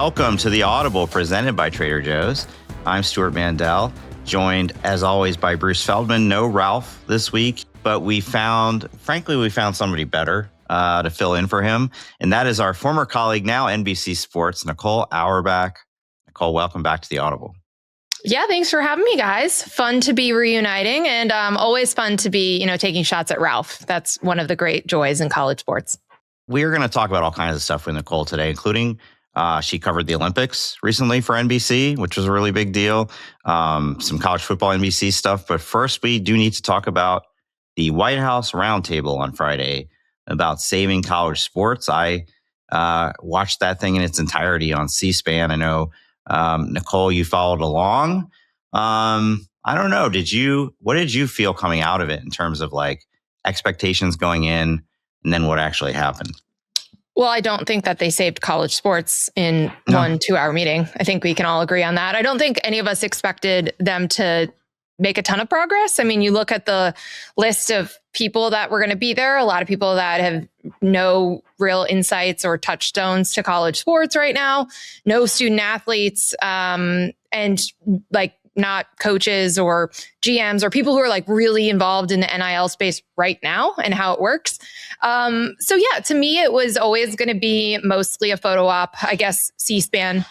Welcome to The Audible presented by Trader Joe's. I'm Stuart Mandel, joined as always by Bruce Feldman. No Ralph this week, but we found somebody better to fill in for him. And that is our former colleague, now NBC Sports, Nicole Auerbach. Nicole, welcome back to The Audible. Yeah, thanks for having me, guys. Fun to be reuniting and always fun to be, taking shots at Ralph. That's one of the great joys in college sports. We are going to talk about all kinds of stuff with Nicole today, including she covered the Olympics recently for NBC, which was a really big deal. Some college football NBC stuff. But first, we do need to talk about the White House roundtable on Friday about saving college sports. I watched that thing in its entirety on C-SPAN. I know, Nicole, you followed along. I don't know. What did you feel coming out of it in terms of like expectations going in and then what actually happened? Well, I don't think that they saved college sports in 1 2-hour meeting. I think we can all agree on that. I don't think any of us expected them to make a ton of progress. I mean, you look at the list of people that were going to be there, a lot of people that have no real insights or touchstones to college sports right now, no student athletes, and like not coaches or GMs or people who are like really involved in the NIL space right now and how it works. So yeah, to me, it was always going to be mostly a photo op, I guess, C-SPAN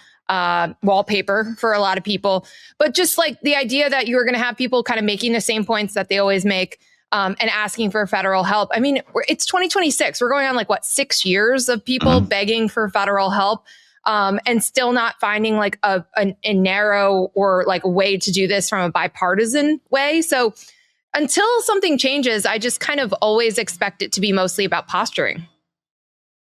wallpaper for a lot of people. But just like the idea that you were going to have people kind of making the same points that they always make and asking for federal help. I mean, it's 2026. We're going on 6 years of people begging for federal help. And still not finding like a narrow or like a way to do this from a bipartisan way. So until something changes, I just kind of always expect it to be mostly about posturing.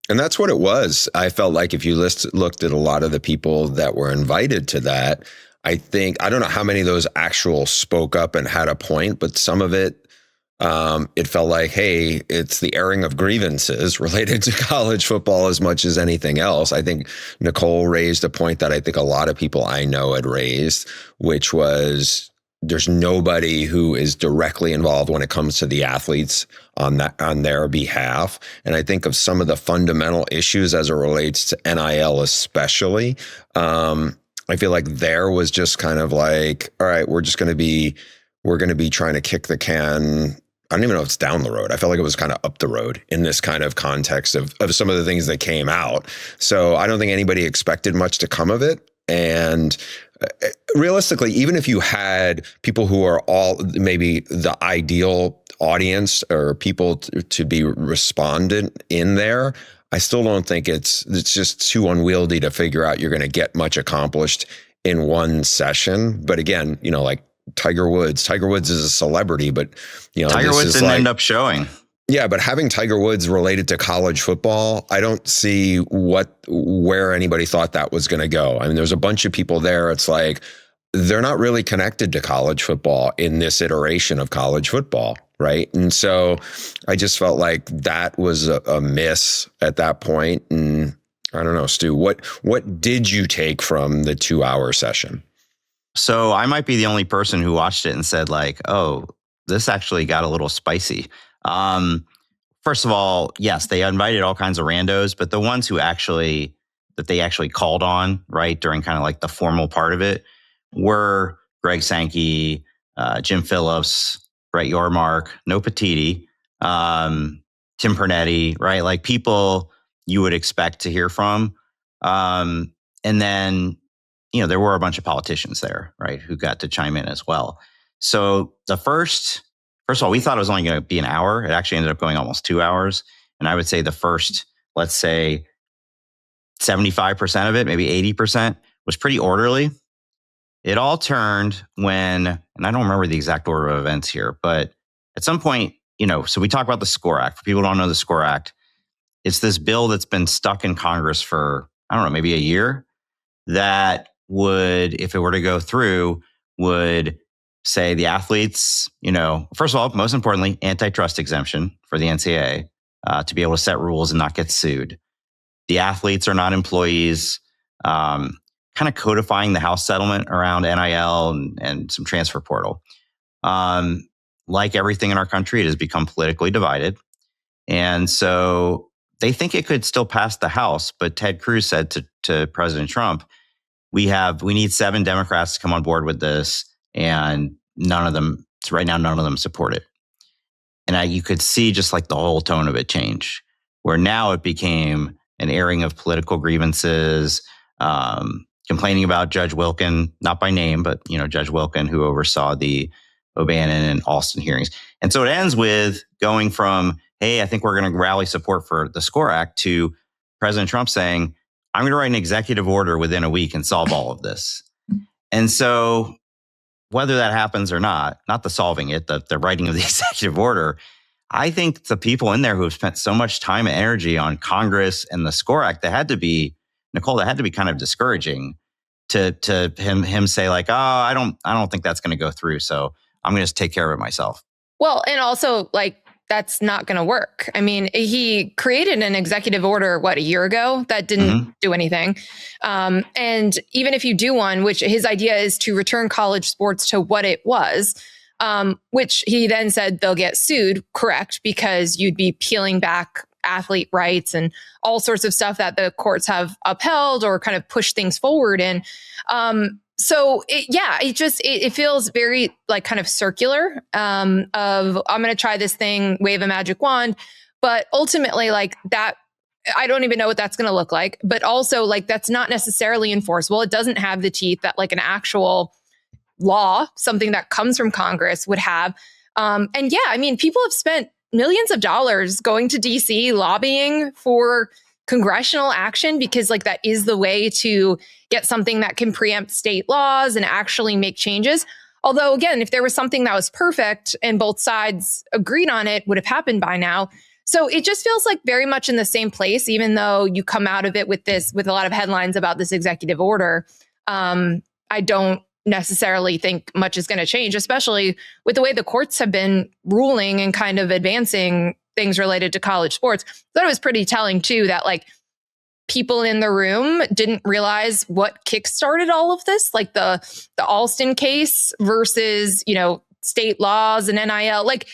And that's what it was. I felt like if you looked at a lot of the people that were invited to that, I don't know how many of those actual spoke up and had a point, but some of it, it felt like, hey, it's the airing of grievances related to college football as much as anything else. I think Nicole raised a point that I think a lot of people I know had raised, which was there's nobody who is directly involved when it comes to the athletes on their behalf. And I think of some of the fundamental issues as it relates to NIL especially. I feel like there was just kind of like, all right, we're going to be trying to kick the can. I don't even know if it's down the road. I felt like it was kind of up the road in this kind of context of some of the things that came out. So I don't think anybody expected much to come of it. And realistically, even if you had people who are all maybe the ideal audience or people to be respondent in there, I still don't think it's just too unwieldy to figure out you're going to get much accomplished in one session. But again, like Tiger Woods is a celebrity, but Tiger Woods didn't end up showing. Yeah, but having Tiger Woods related to college football, I don't see where anybody thought that was going to go. I mean, there's a bunch of people there. It's like they're not really connected to college football in this iteration of college football, right? And so I just felt like that was a miss at that point. And I don't know, Stu, what did you take from the 2-hour session? So I might be the only person who watched it and said like, oh, this actually got a little spicy. First of all, yes, they invited all kinds of randos, but the ones that they actually called on, right, during kind of like the formal part of it were Greg Sankey, Jim Phillips, Brett Yormark, no Petiti, Tim Pernetti, right? Like people you would expect to hear from. And then there were a bunch of politicians there, right, who got to chime in as well. So first of all, we thought it was only going to be an hour. It actually ended up going almost 2 hours. And I would say the first, let's say 75% of it, maybe 80% was pretty orderly. It all turned when, and I don't remember the exact order of events here, but at some point, so we talk about the SCORE Act. For people who don't know the SCORE Act, it's this bill that's been stuck in Congress for, I don't know, maybe a year that would, if it were to go through, would say the athletes, first of all, most importantly, antitrust exemption for the NCAA to be able to set rules and not get sued. The athletes are not employees, kind of codifying the House settlement around NIL and some transfer portal. Like everything in our country, it has become politically divided. And so they think it could still pass the House, but Ted Cruz said to President Trump, we need 7 Democrats to come on board with this, and none of them support it. And you could see just like the whole tone of it change, where now it became an airing of political grievances, complaining about Judge Wilkin, not by name, but Judge Wilkin, who oversaw the O'Bannon and Alston hearings. And so it ends with going from, hey, I think we're going to rally support for the SCORE Act, to President Trump saying, I'm going to write an executive order within a week and solve all of this. And so whether that happens or not the solving it, the writing of the executive order, I think the people in there who have spent so much time and energy on Congress and the SCORE Act, that had to be kind of discouraging to him say like, oh, I don't think that's going to go through, so I'm going to just take care of it myself. Well, and also like, that's not going to work. I mean, he created an executive order, a year ago, that didn't do anything. And even if you do one, which his idea is to return college sports to what it was, which he then said they'll get sued, correct, because you'd be peeling back athlete rights and all sorts of stuff that the courts have upheld or kind of pushed things forward in. So it feels very like kind of circular, of I'm going to try this thing, wave a magic wand, but ultimately like that, I don't even know what that's going to look like, but also like that's not necessarily enforceable. It doesn't have the teeth that like an actual law, something that comes from Congress, would have. And yeah, I mean, people have spent millions of dollars going to DC lobbying for congressional action, because like that is the way to get something that can preempt state laws and actually make changes. Although again, if there was something that was perfect and both sides agreed on it, would have happened by now. So it just feels like very much in the same place, even though you come out of it with a lot of headlines about this executive order. I don't necessarily think much is going to change, especially with the way the courts have been ruling and kind of advancing things related to college sports. I thought it was pretty telling too, that like people in the room didn't realize what kickstarted all of this, like the Alston case versus, state laws and NIL. Like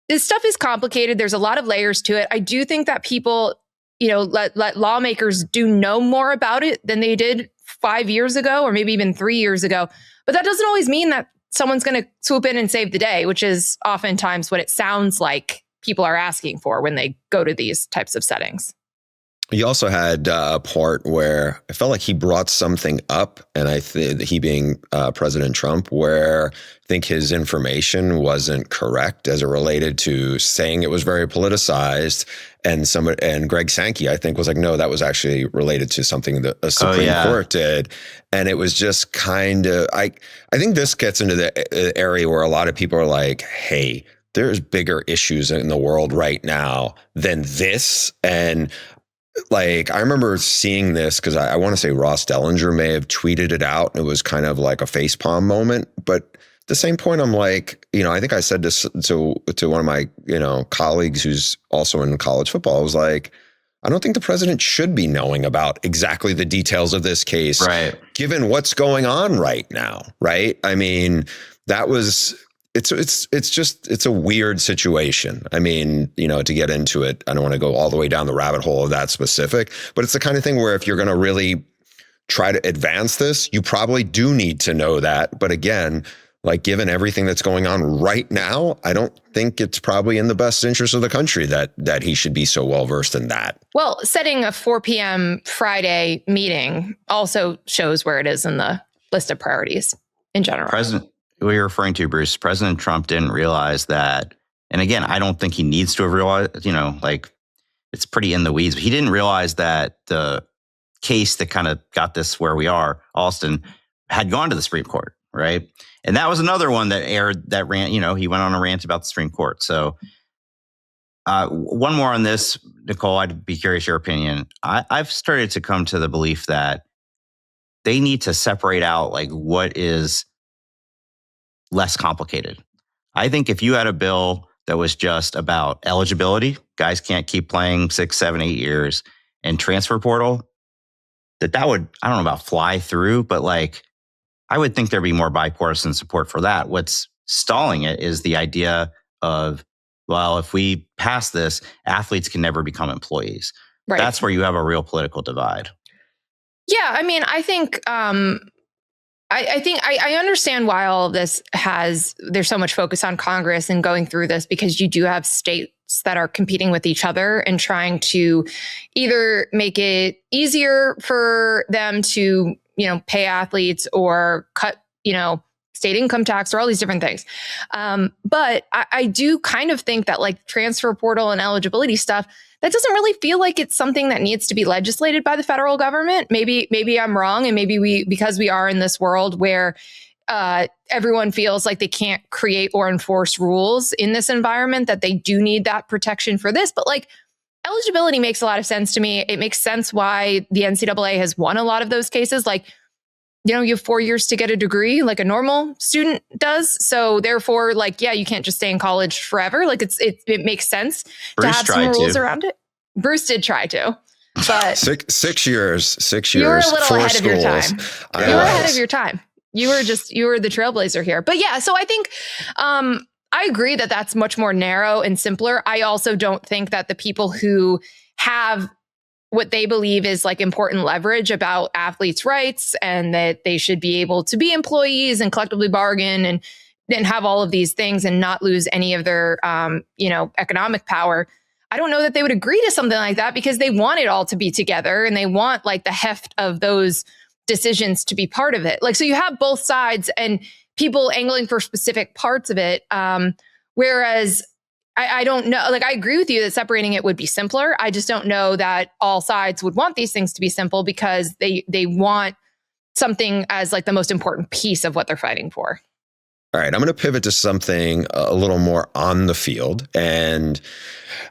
this stuff is complicated. There's a lot of layers to it. I do think that people, let lawmakers do know more about it than they did 5 years ago, or maybe even 3 years ago. But that doesn't always mean that someone's going to swoop in and save the day, which is oftentimes what it sounds like people are asking for when they go to these types of settings. He also had a part where I felt like he brought something up, and he being President Trump, where I think his information wasn't correct as it related to saying it was very politicized. And Greg Sankey, I think, was like, no, that was actually related to something that a Supreme Court did. And it was just kind of, I think this gets into the area where a lot of people are like, hey, there's bigger issues in the world right now than this. And like, I remember seeing this because I want to say Ross Dellinger may have tweeted it out, and it was kind of like a facepalm moment. But at the same point, I'm like, I think I said this to one of my, colleagues who's also in college football. I was like, I don't think the president should be knowing about exactly the details of this case, right, given what's going on right now, right? I mean, that was... It's a weird situation. I mean, to get into it, I don't want to go all the way down the rabbit hole of that specific, but it's the kind of thing where if you're going to really try to advance this, you probably do need to know that. But again, like given everything that's going on right now, I don't think it's probably in the best interest of the country that he should be so well versed in that. Well, setting a 4 p.m. Friday meeting also shows where it is in the list of priorities in general. What you're referring to, Bruce, President Trump didn't realize that. And again, I don't think he needs to have realized, like it's pretty in the weeds. But he didn't realize that the case that kind of got this where we are, Alston, had gone to the Supreme Court, right? And that was another one that ran, he went on a rant about the Supreme Court. So one more on this, Nicole, I'd be curious your opinion. I've started to come to the belief that they need to separate out like what is less complicated. I think if you had a bill that was just about eligibility, guys can't keep playing 6, 7, 8 years, and transfer portal, that would, I don't know about fly through, but like, I would think there'd be more bipartisan support for that. What's stalling it is the idea of well, if we pass this, athletes can never become employees. Right. That's where you have a real political divide. Yeah, I mean, I think I understand why all of this there's so much focus on Congress and going through this, because you do have states that are competing with each other and trying to either make it easier for them to, pay athletes or cut, state income tax or all these different things. But I do kind of think that like transfer portal and eligibility stuff, that doesn't really feel like it's something that needs to be legislated by the federal government. Maybe I'm wrong. And maybe because we are in this world where everyone feels like they can't create or enforce rules in this environment, that they do need that protection for this. But like eligibility makes a lot of sense to me. It makes sense why the NCAA has won a lot of those cases. Like, you have 4 years to get a degree like a normal student does. So therefore, like, yeah, you can't just stay in college forever. Like it makes sense to have some rules around it. Bruce did try to, but 6 years. You were a little ahead of your time. You were ahead of your time. You were the trailblazer here. But yeah, so I think I agree that that's much more narrow and simpler. I also don't think that the people who have what they believe is like important leverage about athletes' rights and that they should be able to be employees and collectively bargain and have all of these things and not lose any of their, economic power. I don't know that they would agree to something like that, because they want it all to be together and they want like the heft of those decisions to be part of it. Like, so you have both sides and people angling for specific parts of it. Whereas I don't know, like I agree with you that separating it would be simpler. I just don't know that all sides would want these things to be simple, because they want something as like the most important piece of what they're fighting for. All right, I'm going to pivot to something a little more on the field. And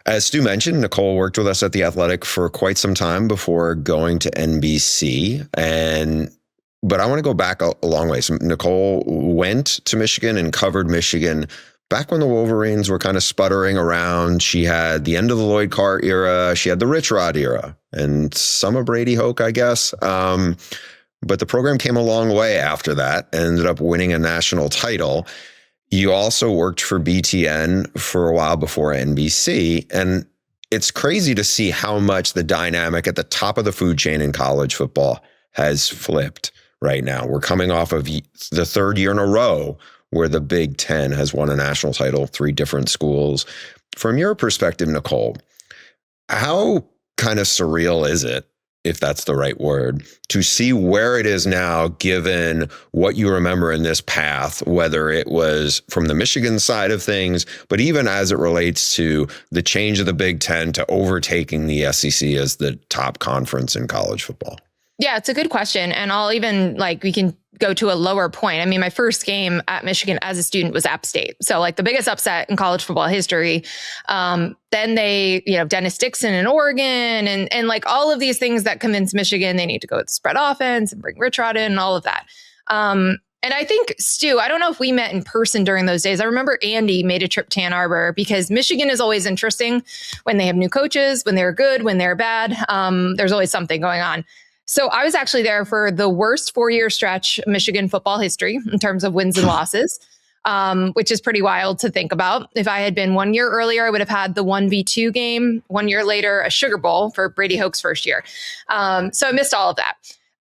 as Stu mentioned, Nicole worked with us at The Athletic for quite some time before going to NBC. But I want to go back a long way. So Nicole went to Michigan and covered Michigan back when the Wolverines were kind of sputtering around. She had the end of the Lloyd Carr era. She had the Rich Rod era and some of Brady Hoke, I guess. But the program came a long way after that, ended up winning a national title. You also worked for BTN for a while before NBC. And it's crazy to see how much the dynamic at the top of the food chain in college football has flipped right now. We're coming off of the third year in a row where the Big Ten has won a national title, 3 different schools. From your perspective, Nicole, how kind of surreal is it, if that's the right word, to see where it is now, given what you remember in this path, whether it was from the Michigan side of things, but even as it relates to the change of the Big Ten to overtaking the SEC as the top conference in college football? Yeah, it's a good question. And I'll even we can go to a lower point. I mean, my first game at Michigan as a student was App State. So like the biggest upset in college football history. Then they, Dennis Dixon in Oregon and like all of these things that convinced Michigan they need to go with spread offense and bring Rich Rod in and all of that. And I think, Stu, I don't know if we met in person during those days. I remember Andy made a trip to Ann Arbor, because Michigan is always interesting when they have new coaches, when they're good, when they're bad. There's always something going on. So I was actually there for the worst 4-year stretch of Michigan football history in terms of wins and losses, which is pretty wild to think about. If I had been 1 year earlier, I would have had the 1v2 game. 1 year later, a Sugar Bowl for Brady Hoke's first year. So I missed all of that.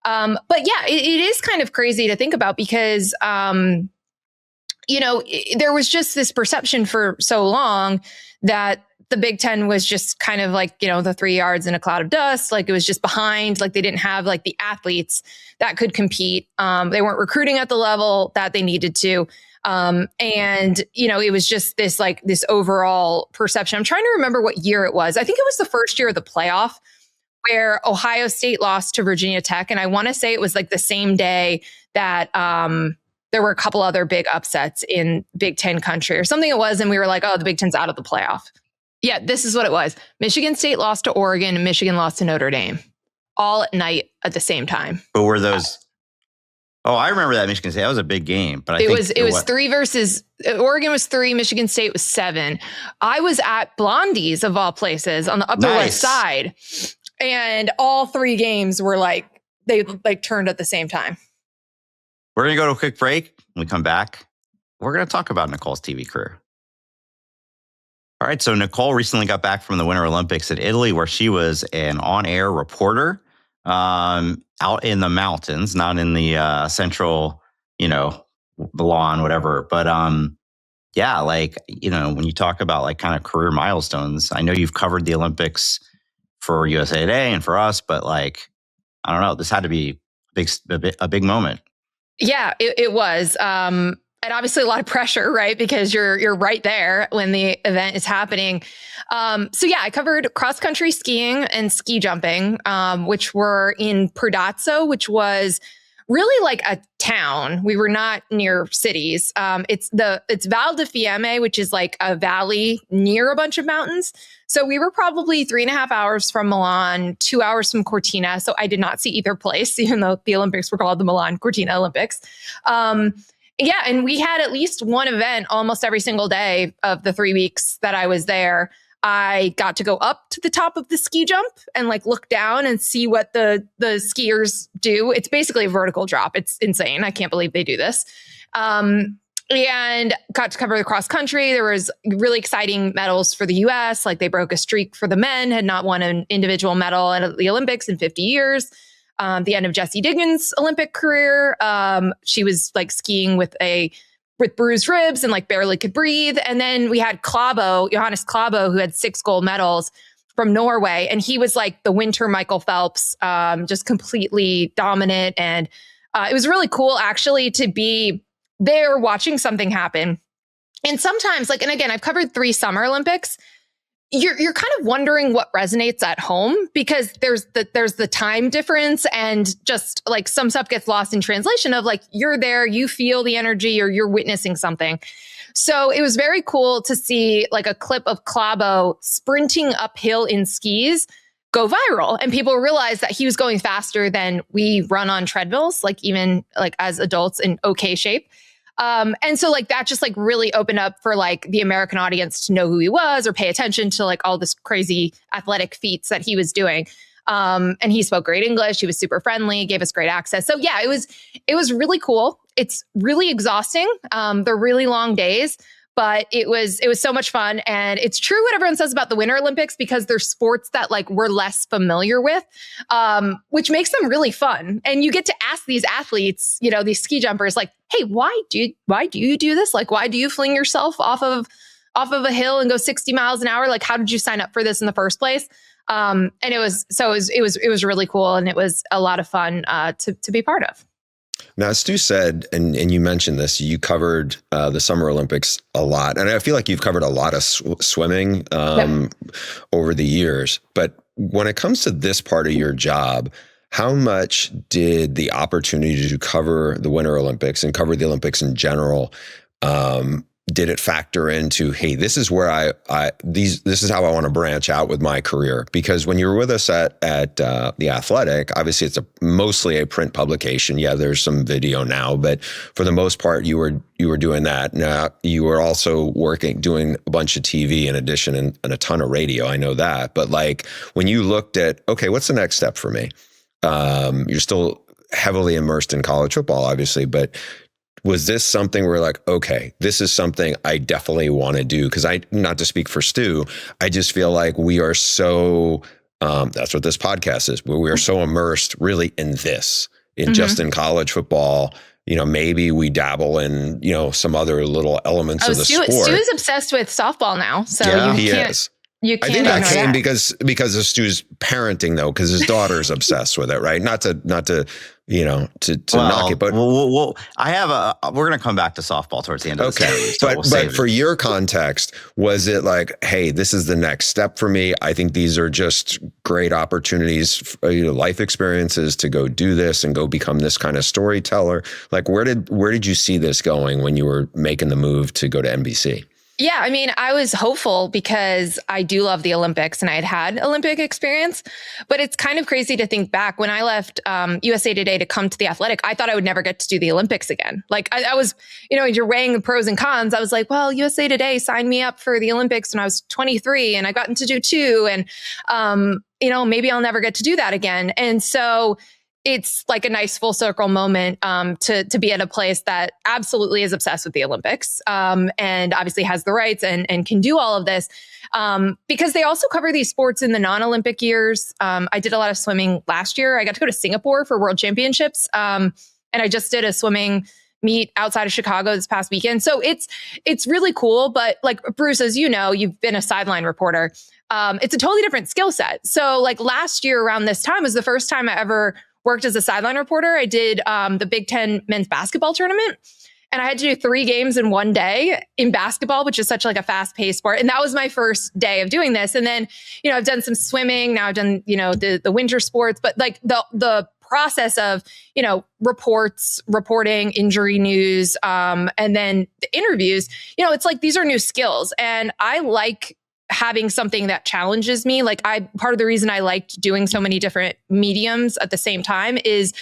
But yeah, it is kind of crazy to think about, because, there was just this perception for so long that the Big Ten was just kind of like, the 3 yards in a cloud of dust. Like it was just behind, like they didn't have like the athletes that could compete. They weren't recruiting at the level that they needed to. It was just this overall perception. I'm trying to remember what year it was. I think it was the first year of the playoff where Ohio State lost to Virginia Tech. And I want to say it was like the same day that, there were a couple other big upsets in Big Ten country or something it was. And we were like, oh, the Big Ten's out of the playoff. Yeah, this is what it was. Michigan State lost to Oregon and Michigan lost to Notre Dame all at night at the same time. But were those? Oh, I remember that Michigan State. That was a big game. But it was 3 versus Oregon was 3. Michigan State was 7. I was at Blondie's of all places on the Upper West Side, and all 3 games were they turned at the same time. We're gonna go to a quick break. When we come back, we're gonna talk about Nicole's TV career. All right. So Nicole recently got back from the Winter Olympics in Italy, where she was an on-air reporter out in the mountains, not in the central, the lawn, whatever. But yeah, like, when you talk about like kind of career milestones, I know you've covered the Olympics for USA Today and for us, but like, I don't know, this had to be a big moment. Yeah, it was. And obviously a lot of pressure, right? Because you're right there when the event is happening. So yeah, I covered cross country skiing and ski jumping, which were in Predazzo, which was really like a town. We were not near cities. It's Val di Fiemme, which is like a valley near a bunch of mountains. So we were probably 3.5 hours from Milan, 2 hours from Cortina. So I did not see either place, even though the Olympics were called the Milan Cortina Olympics. Yeah, and we had at least one event almost every single day of the 3 weeks that I was there. I got to go up to the top of the ski jump and like look down and see what the skiers do. It's basically a vertical drop. It's insane. I can't believe they do this. And got to cover the cross country. There was really exciting medals for the US. Like they broke a streak for the men, had not won an individual medal at the Olympics in 50 years. The end of Jessie Diggins' Olympic career. She was like skiing with bruised ribs and like barely could breathe. And then we had Johannes Klæbo, who had 6 gold medals from Norway. And he was like the winter Michael Phelps, just completely dominant. And it was really cool actually to be there watching something happen. And sometimes and again, I've covered 3 Summer Olympics. You're kind of wondering what resonates at home because there's the time difference and just like some stuff gets lost in translation of like you're there, you feel the energy or you're witnessing something. So it was very cool to see like a clip of Klæbo sprinting uphill in skis go viral and people realize that he was going faster than we run on treadmills, like even like as adults in okay shape. And so like that just like really opened up for like the American audience to know who he was or pay attention to like all this crazy athletic feats that he was doing. And he spoke great English. He was super friendly, gave us great access. So yeah, it was really cool. It's really exhausting. They're really long days, but it was so much fun. And it's true what everyone says about the Winter Olympics because they're sports that like we're less familiar with, which makes them really fun. And you get to ask these athletes, these ski jumpers, like, hey, why do you do this? Like, why do you fling yourself off of a hill and go 60 miles an hour? Like, how did you sign up for this in the first place? And it was really cool. And it was a lot of fun to be part of. Now, as Stu said, and you mentioned this, you covered the Summer Olympics a lot. And I feel like you've covered a lot of swimming over the years. But when it comes to this part of your job, how much did the opportunity to cover the Winter Olympics and cover the Olympics in general, did it factor into, hey, this is where this is how I want to branch out with my career? Because when you were with us at The Athletic, obviously it's mostly a print publication. Yeah, there's some video now, but for the most part, you were doing that. Now you were also doing a bunch of TV in addition and a ton of radio. I know that. But like when you looked at, okay, what's the next step for me? You're still heavily immersed in college football, obviously, but was this something where like, okay, this is something I definitely want to do? Because not to speak for Stu, I just feel like we are so, that's what this podcast is, where we are so immersed really in this, just in college football. Maybe we dabble in, some other little elements of the sport. Stu is obsessed with softball now. So he is. You can't I think that came that. because of Stu's parenting, though, because his daughter's obsessed with it, right? Not to knock it, but we're going to come back to softball towards the end of the series. So but for your context, was it like, hey, this is the next step for me? I think these are just great opportunities, life experiences to go do this and go become this kind of storyteller. Like, where did you see this going when you were making the move to go to NBC? Yeah, I mean, I was hopeful because I do love the Olympics and I had Olympic experience, but it's kind of crazy to think back when I left USA Today to come to The Athletic. I thought I would never get to do the Olympics again. Like I was, you're weighing the pros and cons. I was like, well, USA Today signed me up for the Olympics when I was 23 and I got to do 2. And, maybe I'll never get to do that again. And so it's like a nice full circle moment to be at a place that absolutely is obsessed with the Olympics and obviously has the rights and can do all of this because they also cover these sports in the non-Olympic years. I did a lot of swimming last year. I got to go to Singapore for World Championships, and I just did a swimming meet outside of Chicago this past weekend. So it's really cool. But like Bruce, as you know, you've been a sideline reporter. It's a totally different skill set. So like last year around this time was the first time I ever worked as a sideline reporter. I did the Big Ten men's basketball tournament. And I had to do 3 games in one day in basketball, which is such like a fast paced sport. And that was my first day of doing this. And then, I've done some swimming. Now I've done, the winter sports, but like the process of, reporting, injury news, and then the interviews, it's like, these are new skills. And I like having something that challenges me. Like part of the reason I liked doing so many different mediums at the same time is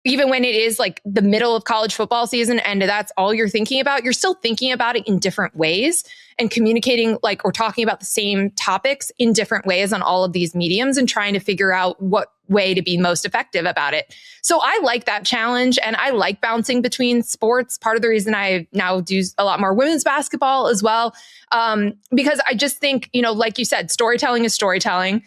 even when it is like the middle of college football season and that's all you're thinking about, you're still thinking about it in different ways and communicating like or talking about the same topics in different ways on all of these mediums and trying to figure out what way to be most effective about it. So I like that challenge and I like bouncing between sports. Part of the reason I now do a lot more women's basketball as well, because I just think, like you said, storytelling is storytelling.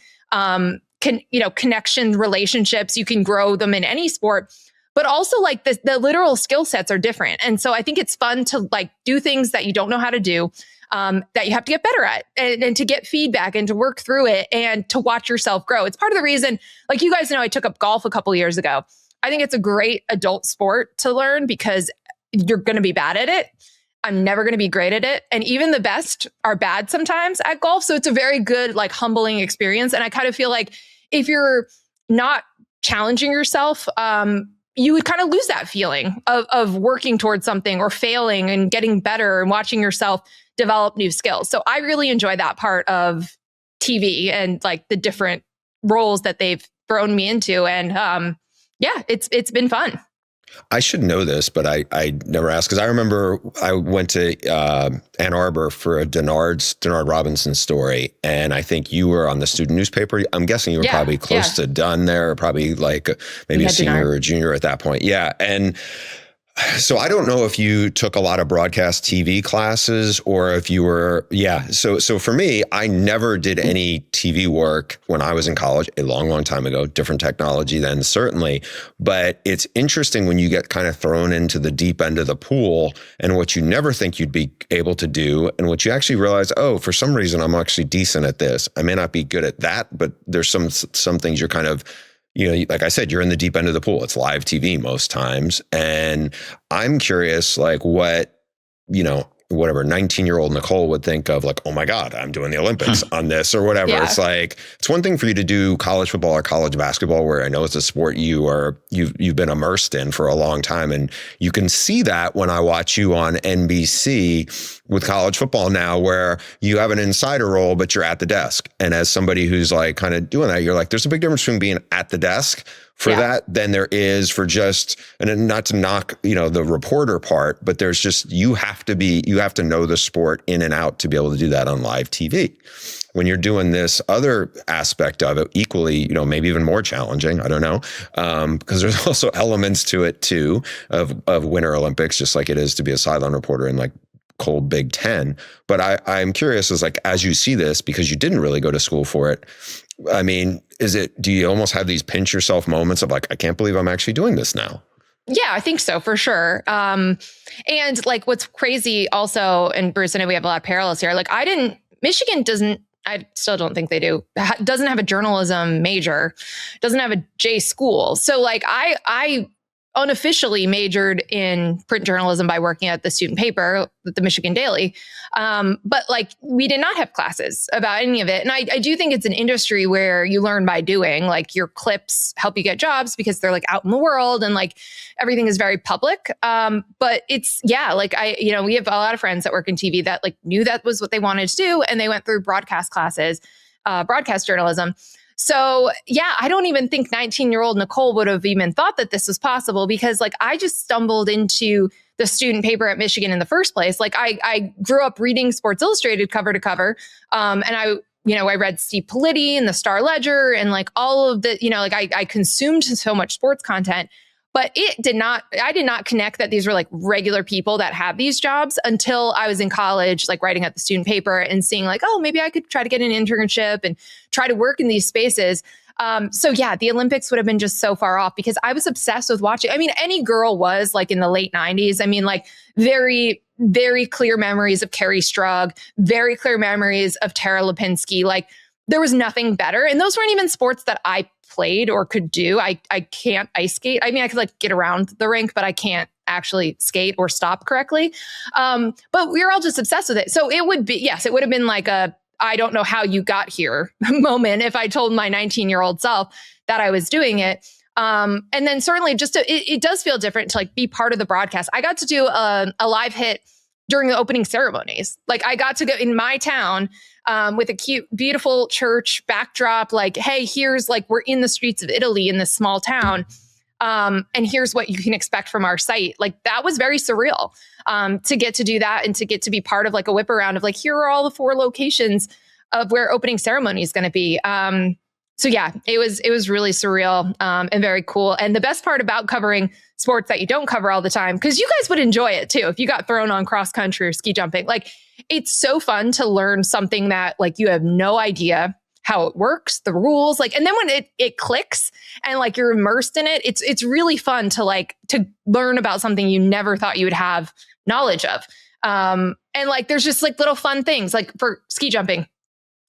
Connection, relationships, you can grow them in any sport. But also like the literal skill sets are different. And so I think it's fun to like do things that you don't know how to do, that you have to get better at and to get feedback and to work through it and to watch yourself grow. It's part of the reason, like you guys know, I took up golf a couple of years ago. I think it's a great adult sport to learn because you're going to be bad at it. I'm never going to be great at it. And even the best are bad sometimes at golf. So it's a very good, like humbling experience. And I kind of feel like if you're not challenging yourself, you would kind of lose that feeling of working towards something or failing and getting better and watching yourself develop new skills. So I really enjoy that part of TV and like the different roles that they've thrown me into. And it's been fun. I should know this, but I never asked because I remember I went to Ann Arbor for a Denard Robinson story, and I think you were on the student newspaper. I'm guessing you were probably close to done there, probably like maybe a senior or a junior at that point. Yeah, and so I don't know if you took a lot of broadcast TV classes or if you were, So for me, I never did any TV work when I was in college a long, long time ago, different technology then certainly. But it's interesting when you get kind of thrown into the deep end of the pool and what you never think you'd be able to do and what you actually realize, oh, for some reason, I'm actually decent at this. I may not be good at that, but there's some things you're kind of, like I said, you're in the deep end of the pool. It's live TV most times. And I'm curious, like what, whatever 19-year-old Nicole would think of like, oh my God, I'm doing the Olympics on this or whatever. Yeah. It's like, it's one thing for you to do college football or college basketball, where I know it's a sport you've been immersed in for a long time. And you can see that when I watch you on NBC with college football now, where you have an insider role, but you're at the desk. And as somebody who's like kind of doing that, you're like, there's a big difference between being at the desk for that than there is for just, and not to knock, the reporter part, but there's just, you have to know the sport in and out to be able to do that on live TV. When you're doing this other aspect of it, equally, maybe even more challenging, I don't know, because there's also elements to it too of Winter Olympics, just like it is to be a sideline reporter in like cold Big Ten. But I'm curious, as you see this, because you didn't really go to school for it, I mean, do you almost have these pinch yourself moments of like, I can't believe I'm actually doing this now? Yeah, I think so, for sure. And like what's crazy also, and Bruce and I, we have a lot of parallels here. Like Michigan doesn't, I still don't think they do, doesn't have a journalism major, doesn't have a J school. So like I unofficially majored in print journalism by working at the student paper, the Michigan Daily. But like we did not have classes about any of it. And I do think it's an industry where you learn by doing. Like your clips help you get jobs because they're like out in the world and like everything is very public. But it's, like we have a lot of friends that work in TV that like knew that was what they wanted to do. And they went through broadcast classes, broadcast journalism. So I don't even think 19-year-old Nicole would have even thought that this was possible because like I just stumbled into the student paper at Michigan in the first place. Like I grew up reading Sports Illustrated cover to cover. And I I read Steve Politi and the Star Ledger and like all of the, like I consumed so much sports content, but I did not connect that these were like regular people that have these jobs until I was in college, like writing at the student paper and seeing like, oh, maybe I could try to get an internship and try to work in these spaces. So yeah, the Olympics would have been just so far off because I was obsessed with watching. I mean, any girl was like in the late 90s. I mean, like very, very clear memories of Carrie Strug, very clear memories of Tara Lipinski. Like there was nothing better. And those weren't even sports that I played or could do. I can't ice skate. I mean, I could like get around the rink, but I can't actually skate or stop correctly. But we were all just obsessed with it. So it would have been like a, I don't know how you got here moment if I told my 19-year-old self that I was doing it. And then certainly it does feel different to like be part of the broadcast. I got to do a live hit during the opening ceremonies. Like I got to go in my town with a cute, beautiful church backdrop. Like, hey, here's like, we're in the streets of Italy in this small town. And here's what you can expect from our site. Like that was very surreal to get to do that and to get to be part of like a whip around of like, here are all the 4 locations of where opening ceremony is going to be. So yeah, it was really surreal and very cool. And the best part about covering sports that you don't cover all the time, because you guys would enjoy it too if you got thrown on cross country or ski jumping. Like it's so fun to learn something that like you have no idea how it works, the rules, like, and then when it clicks and like you're immersed in it, it's really fun to learn about something you never thought you would have knowledge of. And like there's just like little fun things like for ski jumping.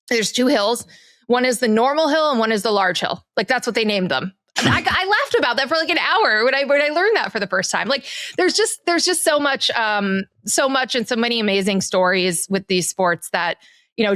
There's 2 hills. One is the normal hill and one is the large hill. Like that's what they named them. I laughed about that for like an hour when I learned that for the first time. Like there's just so much and so many amazing stories with these sports that,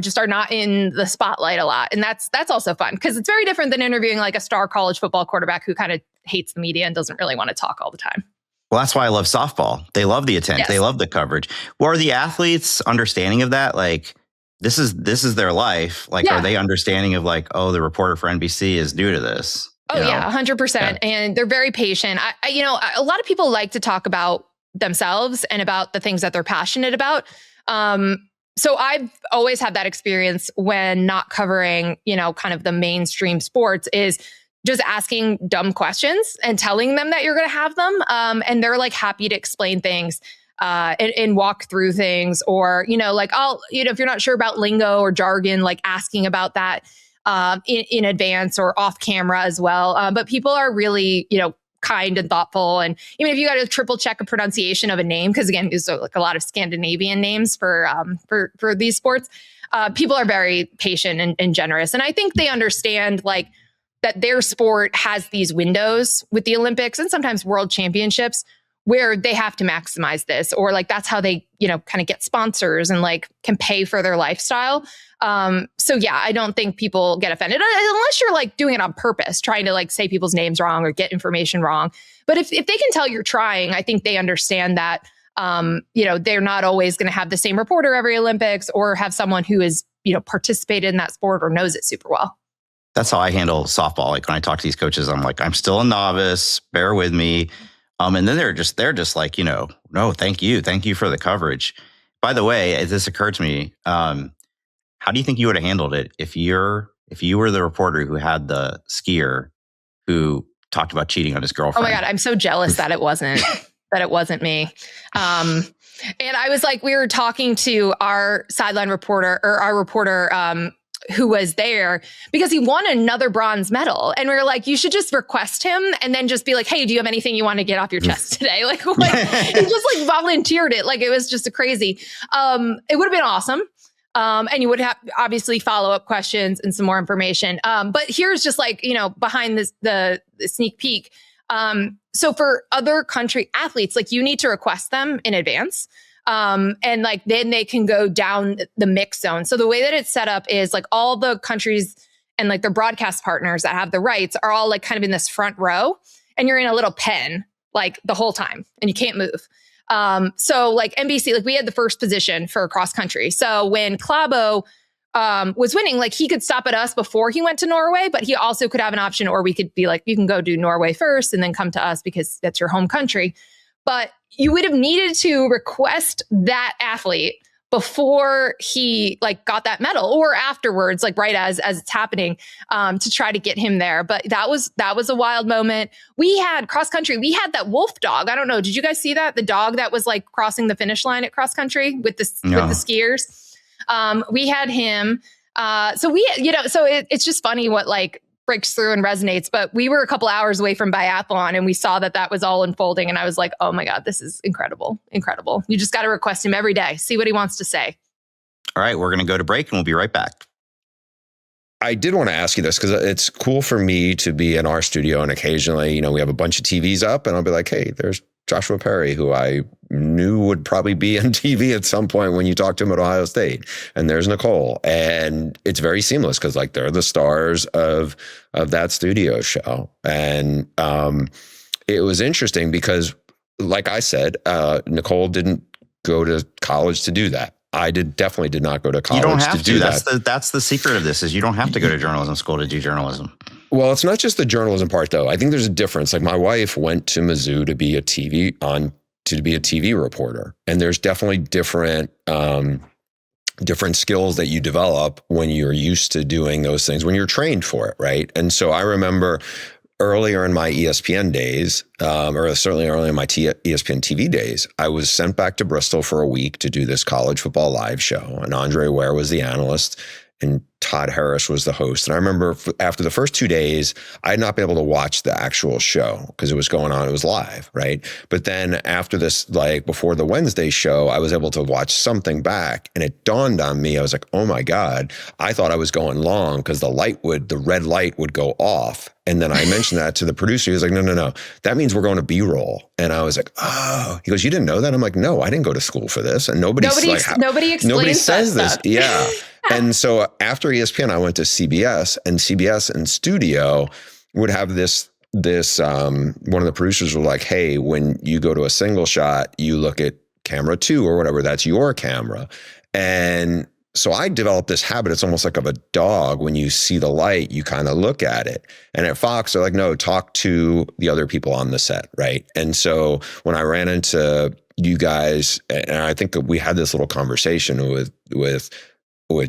just are not in the spotlight a lot. And that's also fun because it's very different than interviewing like a star college football quarterback who kind of hates the media and doesn't really want to talk all the time. Well, that's why I love softball. They love the attention. Yes. They love the coverage. Well, are the athletes understanding of that? Like, this is their life. Like, Are they understanding of like, oh, the reporter for NBC is new to this? Oh, yeah, 100%. Yeah. And they're very patient. A lot of people like to talk about themselves and about the things that they're passionate about. So I've always had that experience when not covering, kind of the mainstream sports is just asking dumb questions and telling them that you're going to have them. And they're like happy to explain things and walk through things or, like, if you're not sure about lingo or jargon, like asking about that in advance or off camera as well. But people are really, kind and thoughtful. And even if you got to triple check a pronunciation of a name, because again, there's like a lot of Scandinavian names for these sports, people are very patient and generous. And I think they understand like that their sport has these windows with the Olympics and sometimes world championships where they have to maximize this, or like that's how they, kind of get sponsors and like can pay for their lifestyle. So yeah, I don't think people get offended unless you're like doing it on purpose, trying to like say people's names wrong or get information wrong. But if they can tell you're trying, I think they understand that, they're not always going to have the same reporter every Olympics or have someone who is, participated in that sport or knows it super well. That's how I handle softball. Like when I talk to these coaches, I'm like, I'm still a novice, bear with me. And then they're just like, no, thank you for the coverage. By the way, this occurred to me. How do you think you would have handled it if you were the reporter who had the skier who talked about cheating on his girlfriend? Oh my God, I'm so jealous that it wasn't me. And I was like, we were talking to our sideline reporter or our reporter who was there because he won another bronze medal. And we were like, you should just request him and then just be like, hey, do you have anything you want to get off your chest today? Like he just like volunteered it. Like it was just a crazy, it would have been awesome. And you would have obviously follow-up questions and some more information. But here's just like, behind this, the sneak peek. So for other country athletes, like you need to request them in advance. And like, then they can go down the mix zone. So the way that it's set up is like all the countries and like their broadcast partners that have the rights are all like kind of in this front row and you're in a little pen, like the whole time and you can't move. So like NBC, like we had the first position for cross country. So when Klæbo was winning, like he could stop at us before he went to Norway, but he also could have an option, or we could be like, you can go do Norway first and then come to us because that's your home country. But you would have needed to request that athlete before he like got that medal or afterwards, like right as it's happening, to try to get him there. But that was a wild moment. We had cross country. We had that wolf dog. I don't know. Did you guys see that? The dog that was like crossing the finish line at cross country with the skiers. We had him. So it's just funny what like breaks through and resonates. But we were a couple hours away from biathlon and we saw that was all unfolding. And I was like, oh my God, this is incredible. Incredible. You just got to request him every day. See what he wants to say. All right. We're going to go to break and we'll be right back. I did want to ask you this because it's cool for me to be in our studio and occasionally, we have a bunch of TVs up and I'll be like, hey, there's Joshua Perry, who I knew would probably be on TV at some point when you talk to him at Ohio State. And there's Nicole. And it's very seamless because like they're the stars of that studio show. And it was interesting because, like I said, Nicole didn't go to college to do that. I definitely did not go to college. You don't have to do that. That's the secret of this is you don't have to go to journalism school to do journalism. Well, it's not just the journalism part, though. I think there's a difference. Like my wife went to Mizzou to be a TV reporter, and there's definitely different skills that you develop when you're used to doing those things, when you're trained for it, right? And so I remember earlier in my ESPN days, or certainly early in my ESPN TV days, I was sent back to Bristol for a week to do this college football live show, and Andre Ware was the analyst. And Todd Harris was the host. And I remember after the first 2 days, I had not been able to watch the actual show because it was going on. It was live, right? But then after this, like before the Wednesday show, I was able to watch something back. And it dawned on me, I was like, oh my God, I thought I was going long because the red light would go off. And then I mentioned that to the producer. He was like, no. That means we're going to B-roll. And I was like, oh. He goes, you didn't know that? I'm like, no, I didn't go to school for this. And nobody says this. Yeah. And so after ESPN, I went to CBS, and CBS in studio would have this one of the producers were like, hey, when you go to a single shot, you look at camera 2 or whatever, that's your camera. And so I developed this habit. It's almost like of a dog. When you see the light, you kind of look at it. And at Fox, they're like, no, talk to the other people on the set, right? And so when I ran into you guys, and I think that we had this little conversation with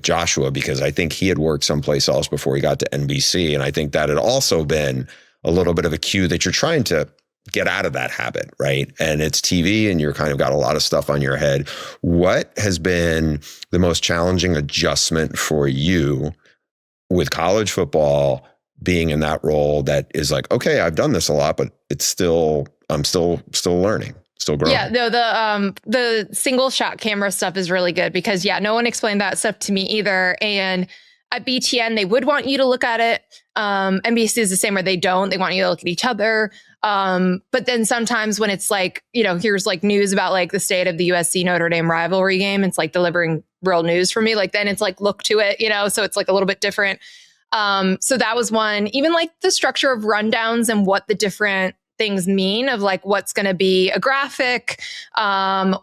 Joshua, because I think he had worked someplace else before he got to NBC. And I think that had also been a little bit of a cue that you're trying to get out of that habit, right? And it's TV and you're kind of got a lot of stuff on your head. What has been the most challenging adjustment for you with college football being in that role that is like, okay, I've done this a lot, but I'm still learning. Still growing. Yeah, no, the single shot camera stuff is really good because no one explained that stuff to me either. And at BTN, they would want you to look at it. NBC is the same where they don't. They want you to look at each other. But then sometimes when it's like, here's like news about like the state of the USC Notre Dame rivalry game, it's like delivering real news for me. Like then it's like look to it, so it's like a little bit different. So that was one. Even like the structure of rundowns and what the different things mean of like what's going to be a graphic, full,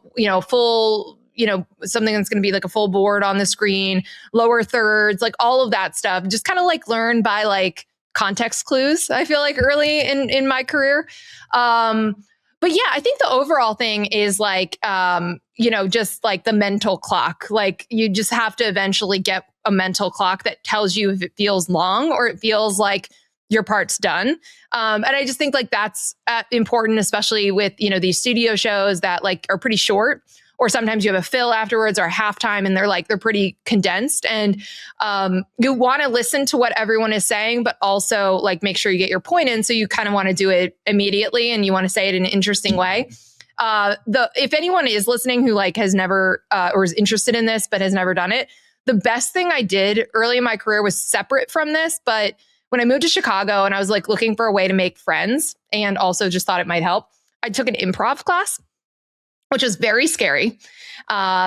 something that's going to be like a full board on the screen, lower thirds, like all of that stuff, just kind of like learn by like context clues, I feel like early in my career. But yeah, I think the overall thing is like, just like the mental clock, like you just have to eventually get a mental clock that tells you if it feels long or it feels like your part's done. And I just think like that's important, especially with, these studio shows that like are pretty short, or sometimes you have a fill afterwards or a halftime and they're pretty condensed. And you want to listen to what everyone is saying, but also like make sure you get your point in. So you kind of want to do it immediately and you want to say it in an interesting way. If anyone is listening who like has never or is interested in this, but has never done it, the best thing I did early in my career was separate from this, but when I moved to Chicago and I was like looking for a way to make friends and also just thought it might help, I took an improv class, which is very scary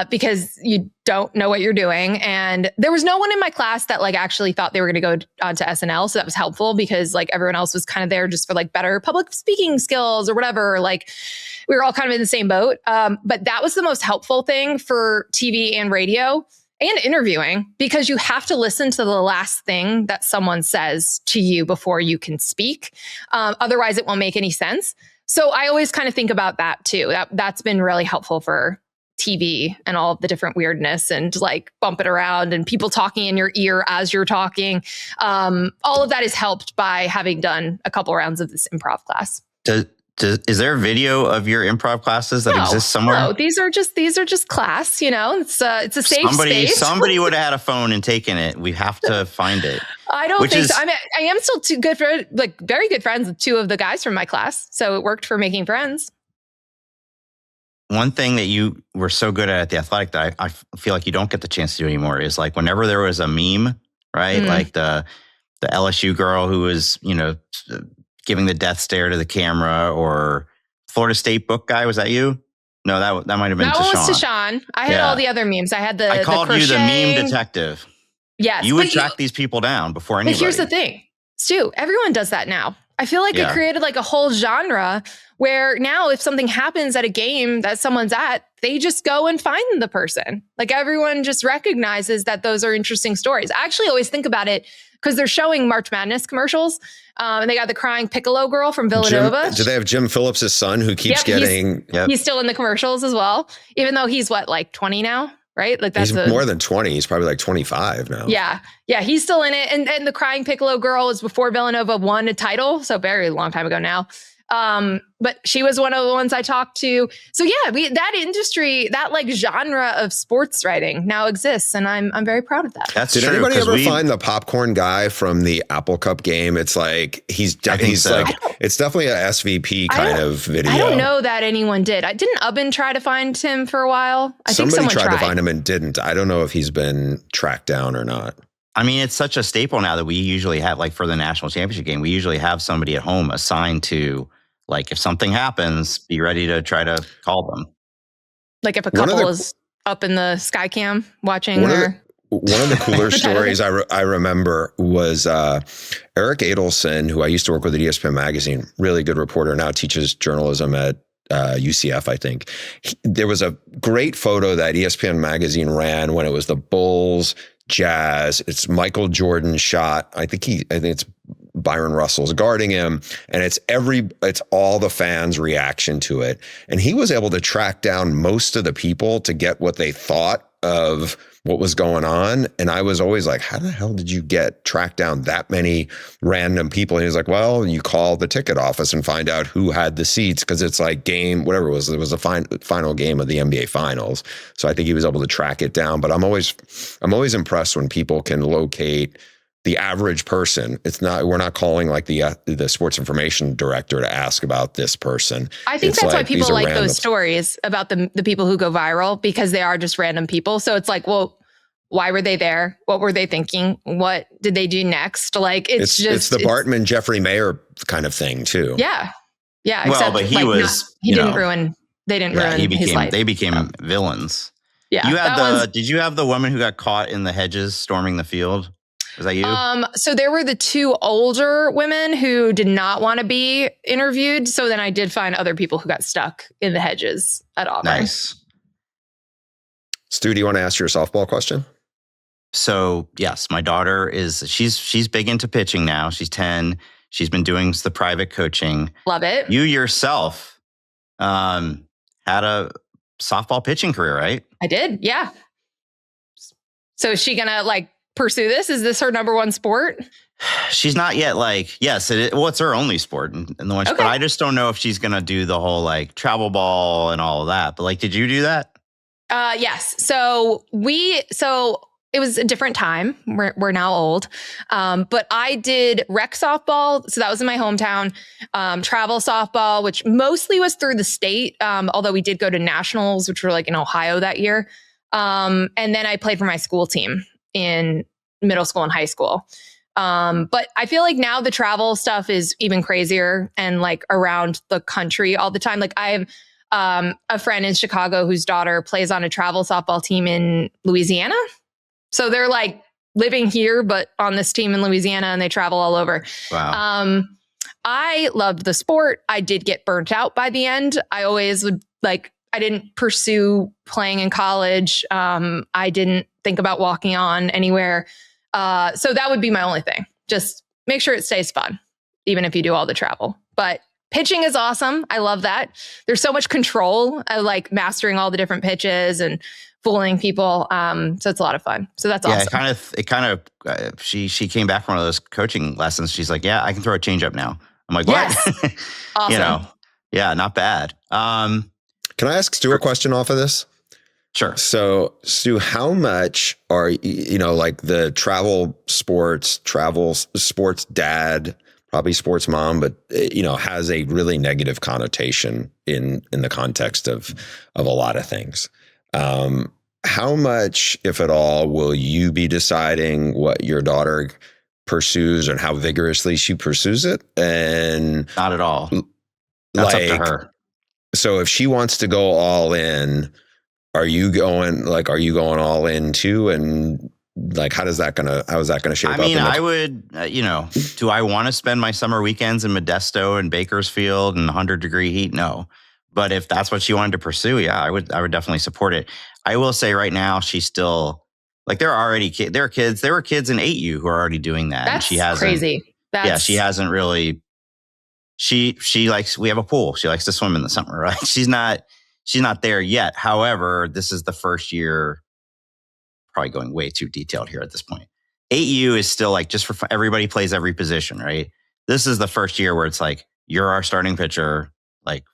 because you don't know what you're doing. And there was no one in my class that like actually thought they were going to go on to SNL. So that was helpful because like everyone else was kind of there just for like better public speaking skills or whatever. Like we were all kind of in the same boat. But that was the most helpful thing for TV and radio and interviewing, because you have to listen to the last thing that someone says to you before you can speak. Otherwise, it won't make any sense. So I always kind of think about that too. That's been really helpful for TV and all of the different weirdness and like bump it around and people talking in your ear as you're talking. All of that is helped by having done a couple rounds of this improv class. Is there a video of your improv classes that exist somewhere? No, these are just class. It's a safe space. Somebody would have had a phone and taken it. We have to find it. I don't think so. I am still very good friends with two of the guys from my class, so it worked for making friends. One thing that you were so good at The Athletic that I feel like you don't get the chance to do anymore is like whenever there was a meme, right? Like the LSU girl who was, giving the death stare to the camera, or Florida State book guy. Was that you? No, that might have been Tashawn. That was Tashawn. I had all the other memes. I had I called you the meme detective. Yes. You would track these people down before anybody. But here's the thing, Stu, everyone does that now. I feel like it created like a whole genre where now if something happens at a game that someone's at, they just go and find the person. Like everyone just recognizes that those are interesting stories. I actually always think about it because they're showing March Madness commercials. And they got the crying Piccolo girl from Villanova. Do they have Jim Phillips' son who keeps getting... He's still in the commercials as well, even though he's 20 now, right? Like he's more than 20. He's probably like 25 now. Yeah. Yeah, he's still in it. And the crying Piccolo girl was before Villanova won a title. So very long time ago now. But she was one of the ones I talked to. So yeah, that industry, that like genre of sports writing now exists, and I'm very proud of that. That's Did true, anybody ever find the popcorn guy from the Apple Cup game? It's like it's definitely a SVP kind of video. I don't know that anyone did. Didn't Ubben try to find him for a while? I think someone tried to find him and didn't. I don't know if he's been tracked down or not. I mean, it's such a staple now that we usually have, like for the national championship game, we usually have somebody at home assigned to, like, if something happens, be ready to try to call them. Like if a couple is up in the sky cam watching their... One of the cooler stories I remember was Eric Adelson, who I used to work with at ESPN Magazine, really good reporter, now teaches journalism at UCF, I think. There was a great photo that ESPN Magazine ran when it was the Bulls, Jazz. It's Michael Jordan's shot. I think it's Byron Russell's guarding him, and it's all the fans' reaction to it. And he was able to track down most of the people to get what they thought of what was going on. And I was always like, how the hell did you track down that many random people? And he was like, well, you call the ticket office and find out who had the seats, because it's like whatever it was a final game of the NBA Finals. So I think he was able to track it down. But I'm always impressed when people can locate the average person. We're not calling like the sports information director to ask about this person. I think that's why people like those stories about the people who go viral, because they are just random people. So it's like, well, why were they there? What were they thinking? What did they do next? Like it's the Bartman Jeffrey Mayer kind of thing too. Yeah. Yeah. Well, but he didn't ruin his life. They became villains. Yeah. Did you have the woman who got caught in the hedges storming the field? Was that you? So there were the two older women who did not want to be interviewed. So then I did find other people who got stuck in the hedges at Auburn. Nice. Stu, do you want to ask your softball question? So yes, my daughter she's big into pitching now. She's 10. She's been doing the private coaching. Love it. You yourself had a softball pitching career, right? I did. Yeah. So is she going to pursue this? Is this her number one sport? She's not yet yes, it's her only sport in the one. Okay. But I just don't know if she's going to do the whole travel ball and all of that. But did you do that? Yes. So it was a different time. We're now old. But I did rec softball. So that was in my hometown. Travel softball, which mostly was through the state. Although we did go to nationals, which were in Ohio that year. And then I played for my school team in middle school and high school. But I feel like now the travel stuff is even crazier and around the country all the time. I have a friend in Chicago whose daughter plays on a travel softball team in Louisiana. So they're living here, but on this team in Louisiana, and they travel all over. Wow. I loved the sport. I did get burnt out by the end. I always would I didn't pursue playing in college. I didn't think about walking on anywhere. So that would be my only thing. Just make sure it stays fun, even if you do all the travel. But Pitching is awesome. I love that. There's so much control. I like mastering all the different pitches and fooling people. So it's a lot of fun. So that's awesome. She came back from one of those coaching lessons. She's like, yeah, I can throw a changeup now. I'm like, what? Yes. Awesome. Yeah, not bad. Can I ask Stu a question off of this? Sure. So, Stu, how much are, like the travel sports dad, probably sports mom, but, has a really negative connotation in the context of a lot of things. How much, if at all, will you be deciding what your daughter pursues and how vigorously she pursues it? And not at all. That's up to her. So if she wants to go all in, are you going all in too? And like, how is that gonna shape up? I mean, I would, do I want to spend my summer weekends in Modesto and Bakersfield and 100-degree heat? No. But if that's what she wanted to pursue, yeah, I would definitely support it. I will say right now, she's still like, there were kids in 8U who are already doing that. That's and she hasn't, crazy. She hasn't really, she likes, we have a pool. She likes to swim in the summer, right? She's not there yet. However, this is the first year, probably going way too detailed here at this point. 8U is still like, just for fun, everybody plays every position, right? This is the first year where it's like, you're our starting pitcher. Like,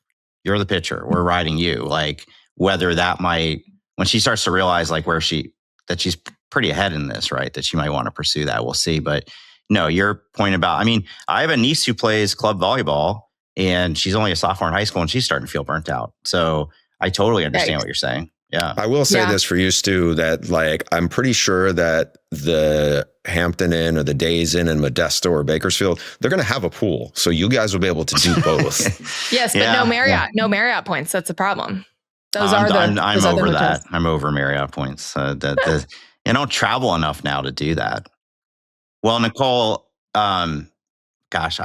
you're the pitcher. We're riding you. Like, whether that might, when she starts to realize like that she's pretty ahead in this, right? That she might want to pursue that. We'll see. But no, your point about, I mean, I have a niece who plays club volleyball and she's only a sophomore in high school and she's starting to feel burnt out. So I totally understand what you're saying. Yeah. I will say this for you, Stu, that like, I'm pretty sure that the Hampton Inn or the Days Inn in Modesto or Bakersfield, they're going to have a pool. So you guys will be able to do both. Yes, but no Marriott points. That's a problem. Those are I'm over that. I'm over Marriott points. You don't travel enough now to do that. Well, Nicole, I've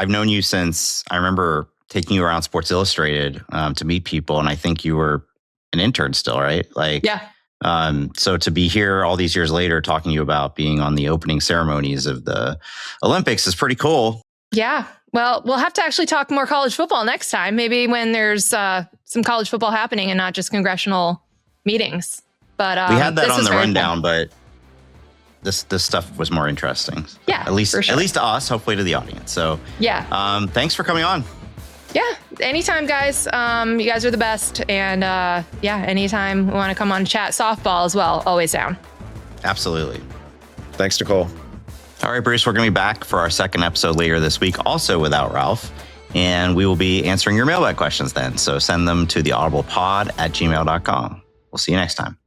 known you since I remember taking you around Sports Illustrated to meet people. And I think you were an intern still, right? Like, yeah. So to be here all these years later, talking to you about being on the opening ceremonies of the Olympics is pretty cool. Yeah. Well, we'll have to actually talk more college football next time, maybe when there's some college football happening and not just congressional meetings. But we had that on the rundown, but this stuff was more interesting. Yeah, at least to us, hopefully to the audience. So yeah, thanks for coming on. Yeah, anytime, guys. You guys are the best, and anytime you want to come on chat softball as well, always down. Absolutely. Thanks, Nicole. All right, Bruce, we're going to be back for our second episode later this week, also without Ralph. And we will be answering your mailbag questions then. So send them to theaudiblepod@gmail.com. We'll see you next time.